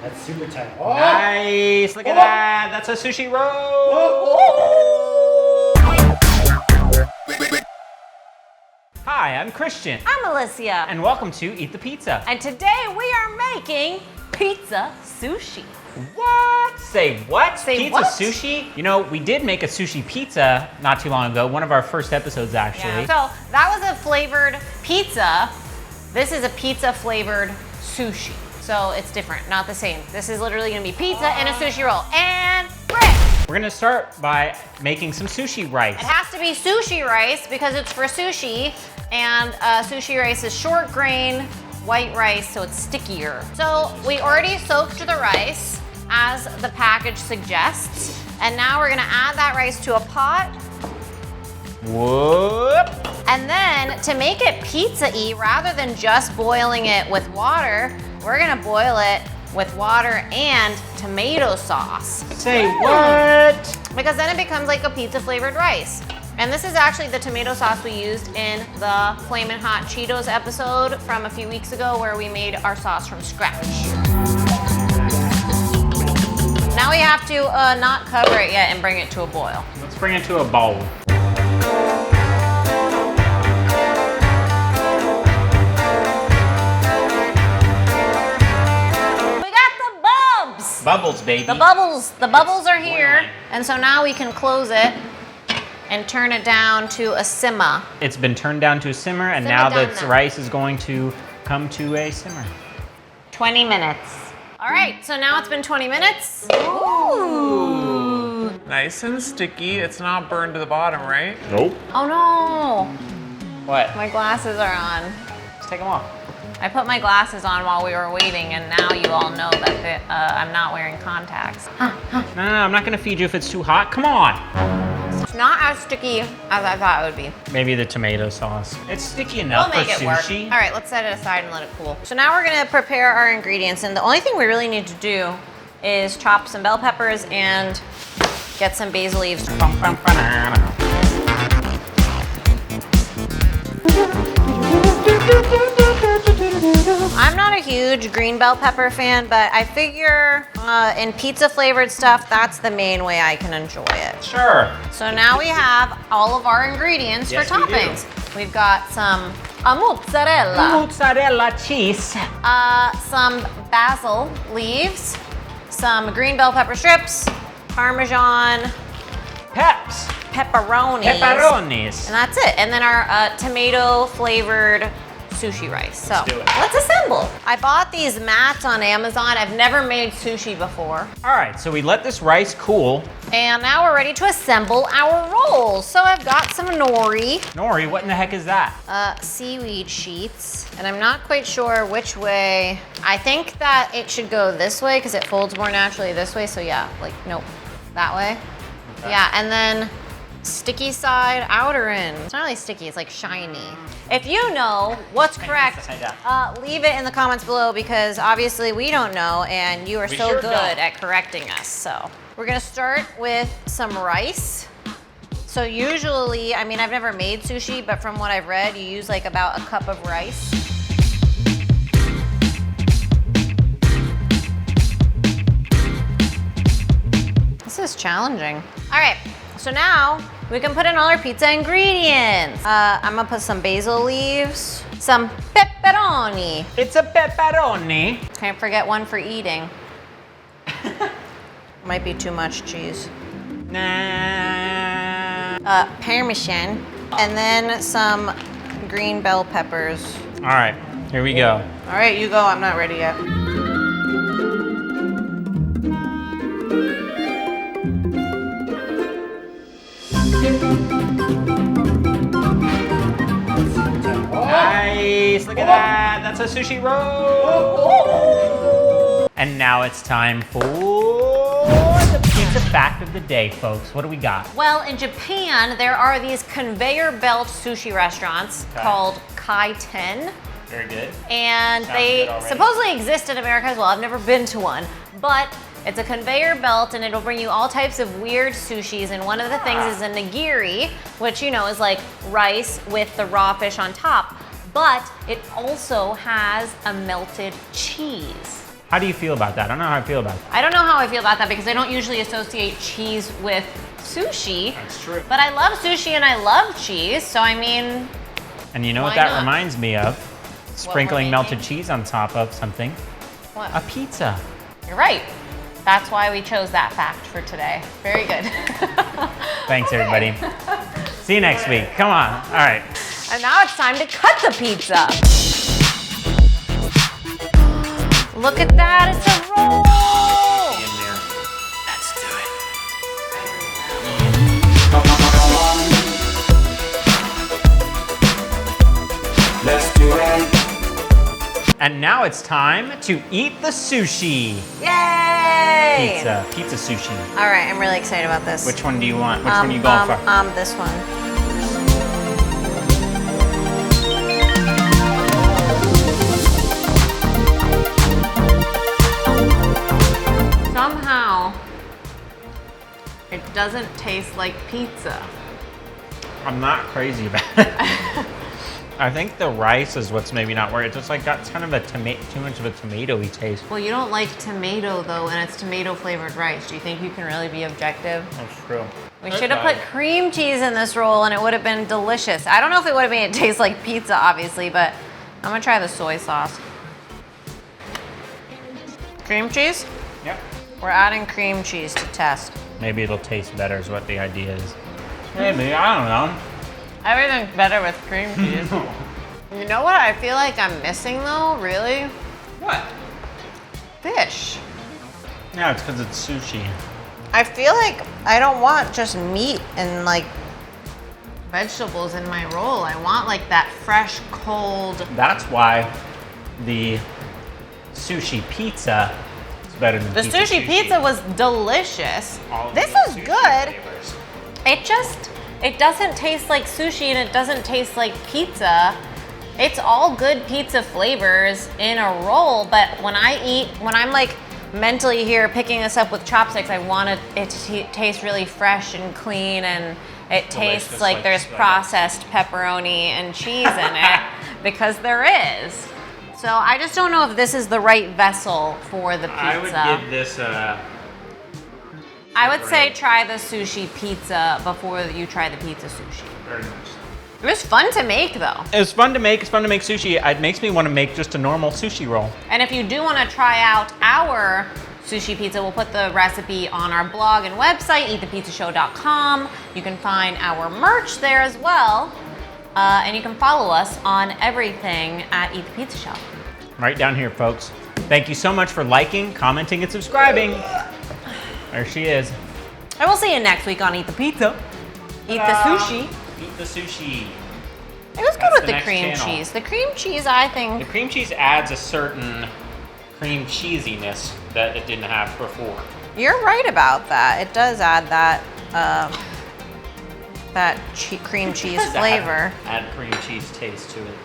That's super tight. Oh! Nice. Look at that. That's a sushi roll. Hi, I'm Christian. I'm Alicia. And welcome to Eat the Pizza. And today we are making pizza sushi. What? Say what? Say pizza what? sushi? You know, we did make a sushi pizza not too long ago. One of our first episodes, actually. Yeah. So that was a flavored pizza. This is a pizza flavored sushi. So it's different, not the same. This is literally gonna be pizza and a sushi roll. And Rick! We're gonna start by making some sushi rice. It has to be sushi rice because it's for sushi. And sushi rice is short grain, white rice, so it's stickier. So we already soaked the rice as the package suggests. And now we're gonna add that rice to a pot. Whoop. And then to make it pizza-y, rather than just boiling it with water, we're gonna boil it with water and tomato sauce. Say what? Because then it becomes like a pizza flavored rice. And this is actually the tomato sauce we used in the Flamin' Hot Cheetos episode from a few weeks ago where we made our sauce from scratch. Now we have to not cover it yet and bring it to a boil. Let's bring it to a bowl. Bubbles, baby. The bubbles are here. boiling. And so now we can close it and turn it down to a simmer. It's been turned down to a simmer, and Simmer now down the now. rice is going to come to a simmer. 20 minutes. All right, so now it's been 20 minutes. Ooh. Nice and sticky. It's not burned to the bottom, right? Nope. Oh no, What? my glasses are on. Let's take them off. I put my glasses on while we were waiting, and now you all know that I'm not wearing contacts. No, I'm not gonna feed you if it's too hot. Come on. It's not as sticky as I thought it would be. Maybe the tomato sauce. It's sticky enough We'll make for it work. sushi. All right, let's set it aside and let it cool. So now we're gonna prepare our ingredients, and the only thing we really need to do is chop some bell peppers and get some basil leaves. I'm not a huge green bell pepper fan, but I figure in pizza flavored stuff, that's the main way I can enjoy it. Sure. So now we have all of our ingredients Yes, for we do. toppings. We've got some mozzarella, Mozzarella cheese. some basil leaves, some green bell pepper strips, Parmesan, Peps. pepperonis, Pepperonis. and that's it. And then our tomato flavored sushi rice. So Let's do it. let's assemble. I bought these mats on Amazon. I've never made sushi before. All right, so we let this rice cool. And now we're ready to assemble our rolls. So I've got some nori, Nori, what in the heck is that? seaweed sheets, and I'm not quite sure which way. I think that it should go this way because it folds more naturally this way. So yeah, like, nope, that way. Okay. Yeah, and then sticky side, outer end. It's not really sticky, it's like shiny. If you know what's correct, leave it in the comments below because obviously we don't know and you are We so sure good don't. at correcting us. So we're gonna start with some rice. So usually, I mean, I've never made sushi, but from what I've read, you use like about a cup of rice. This is challenging. All right, so now we can put in all our pizza ingredients. I'm gonna put some basil leaves, some pepperoni. It's a pepperoni. Can't forget one for eating. Might be too much cheese. Nah. Parmesan, and then some green bell peppers. All right, here we go. All right, you go, I'm not ready yet. Nice, look at that. That's a sushi roll. And now it's time for the pizza fact of the day, folks. What do we got? Well, in Japan, there are these conveyor belt sushi restaurants Okay. called Kai-ten. Very good. And Sounds they good already. supposedly exist in America as well. I've never been to one, but it's a conveyor belt and it'll bring you all types of weird sushis. And one of the things is a nigiri, which, you know, is like rice with the raw fish on top. But it also has a melted cheese. How do you feel about that? I don't know how I feel about that. I don't know how I feel about that because I don't usually associate cheese with sushi. That's true. But I love sushi and I love cheese, so I mean, And you know what Why that not? reminds me of? Sprinkling we're melted making? cheese on top of something. what? A pizza. You're right. That's why we chose that fact for today. Very good. Thanks, everybody. See you next week. Come on. All right. And now it's time to cut the pizza. Look at that, it's a roll. In there. Let's do it. Let's do it. And now it's time to eat the sushi. Yay! Pizza sushi. All right, I'm really excited about this. Which one do you want? Which one are you going for? This one. Somehow, it doesn't taste like pizza. I'm not crazy about it. I think the rice is what's maybe not working. It just like got kind of a too much of a tomatoey taste. Well, you don't like tomato though, and it's tomato flavored rice. Do you think you can really be objective? That's true. We should have put cream cheese in this roll and it would have been delicious. I don't know if it would have made it taste like pizza, obviously, but I'm gonna try the soy sauce. Cream cheese? Yep. We're adding cream cheese to test. Maybe it'll taste better is what the idea is. Maybe, I don't know. Everything's better with cream cheese. You know what I feel like I'm missing though, really? What? Fish. Yeah, it's because it's sushi. I feel like I don't want just meat and like vegetables in my roll. I want like that fresh, cold. That's why the sushi pizza is better than The sushi pizza was delicious. This is good. It doesn't taste like sushi and it doesn't taste like pizza. It's all good pizza flavors in a roll, but when I'm like mentally here picking this up with chopsticks, I want it to taste really fresh and clean, and it tastes like there's processed pepperoni and cheese in it, because there is. So I just don't know if this is the right vessel for the pizza. I would give this I would say try the sushi pizza before you try the pizza sushi. very much. It was fun to make though. It's fun to make. It's fun to make sushi. It makes me want to make just a normal sushi roll. And if you do want to try out our sushi pizza, we'll put the recipe on our blog and website, eatthepizzashow.com. You can find our merch there as well. And you can follow us on everything at Eat the Pizza Show. Right down here, folks. Thank you so much for liking, commenting, and subscribing. There she is. And we'll see you next week on Eat the Pizza. Eat the sushi. Eat the sushi. It was good That's with the the next cream channel. cheese. The cream cheese, I The think. cream cheese adds a certain cream cheesiness that it didn't have before. You're right about that. It does add that cream cheese flavor. Add cream cheese taste to it.